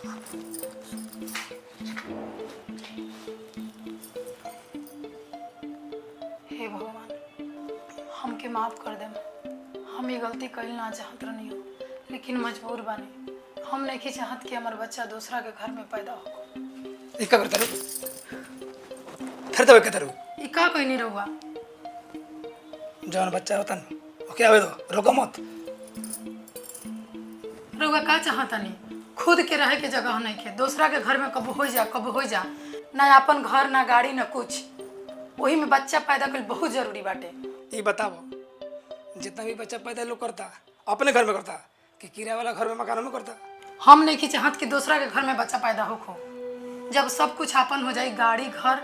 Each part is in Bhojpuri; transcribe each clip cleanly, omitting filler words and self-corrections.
हे भगवान, हमके माफ कर देम। हम ये गलती कइल ना चाहत रहनी हो, लेकिन मजबूर बानी। हम नहीं चाहत कि हमार बच्चा दूसरा के घर में पैदा हो। का करता रू फिर तो कहता रू ई का कोई नहीं रहुआ। जवान बच्चा होता ना ओके आवे दो, रोको मत। रहुआ का चाहता नहीं? खुद के रहे के जगह नहीं के, दूसरा के घर में कब हो जा ना अपन घर ना गाड़ी ना कुछ। वही में बच्चा पैदा कर बहुत जरूरी बाटे। ये बताओ जितना भी बच्चा पैदा लोग करता अपने घर में करता कि किराए वाला घर में मकानों में करता? हम नहीं चाहत कि दूसरा के घर में बच्चा पैदा हो। जब सब कुछ अपन हो जाए, गाड़ी घर,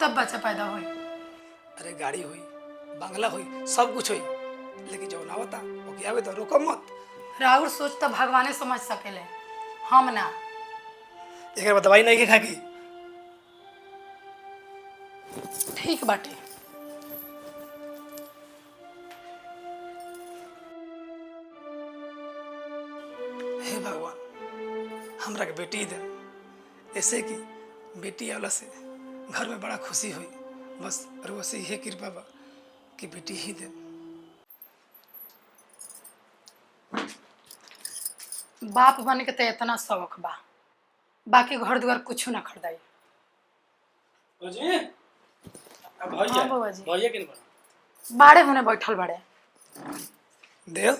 तब बच्चा पैदा हो। अरे गाड़ी हुई, बंगला हुई, सब कुछ हुई, लेकिन जो ना होता वो क्या हुई तो रोको मत। राउर सोच तो भगवाने समझ सकेले, हम ना। एक बार दवाई नहीं खा की ठीक बाटे। हे भगवान, हमरा के बेटी दे, ऐसे कि बेटी आला से घर में बड़ा खुशी हुई। बस रोज से यही कृपा बा कि बेटी ही दे। बाप बन के तो इतना शौक बा, बाकी घर द्वार कुछ ना खरीदाई। हाँ बाबा जी, बाड़े होने बैठल बड़े। देव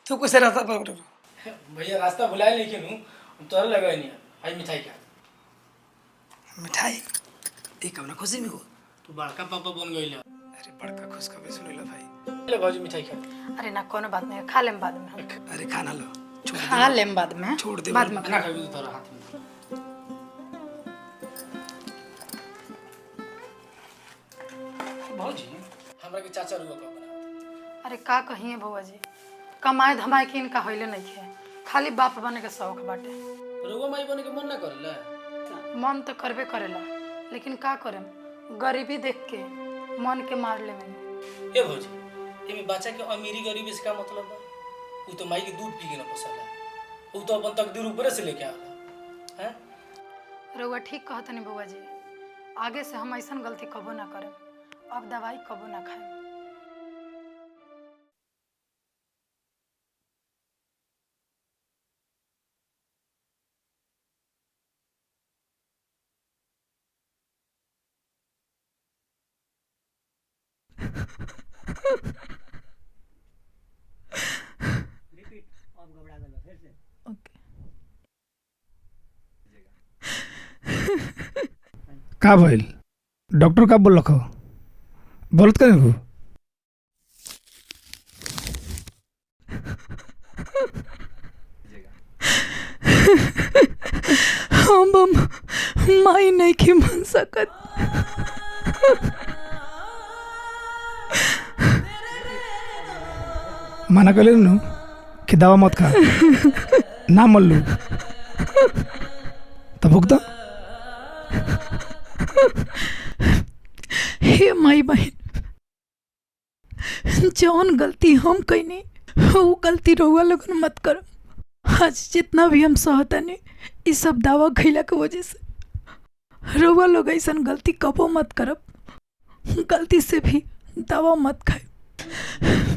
तू कैसे रास्ता पकड़? भैया रास्ता भुलाए लेकिन हूँ तोहरा लगा नहीं है। आई मिठाई का मिठाई एक कवना खुशी में हो तू बड़का पापा बन गई। अरे बड़का खुश कभी सुन लो भाई। ले भाजी मिठाई खा। अरे ना कोनो बात नहीं, खा लेम बाद में। अरे खाना लो, खा लेम बाद में, छोड़ दे बाद में ना खाबी तो तोरा हाथ में। भाजी हमरा के चाचा रुआ का बना। अरे का कहिए बुआ जी, कमाए धमाए के इनका होइले नहीं है, खाली बाप बने के शौक बाटे। रुआ माई बने के मन ना करेला? मन तो करबे करेला, लेकिन का करेम, गरीबी देख के मन के मार ले में। ए भौजी, एमे बच्चा के अमीरी गरीबी से का मतलब बा? उ तो माई के दूध पी के ना पोसला, उ तो अपन तकदीर ऊपर से लेके आला। हैं? रउआ ठीक कहतनी बुआ जी, आगे से हम ऐसा गलती कबो ना करें। अब दवाई कबो ना खाएं। का भइल? डॉक्टर का बोल रखो बोलत कहीं हो? हम माई नहीं के मन सकत। मना कर नु कि दवा मत खा, ना मल लू तो भुगता। हे माई बहन, जौन गलती हम कईनी वो गलती रउआ लोगन मत करो। आज जितना भी हम सहतनी ये सब दावा खैला के वजह से। रउआ लोग ऐसा गलती कबो मत करब, गलती से भी दवा मत खाए।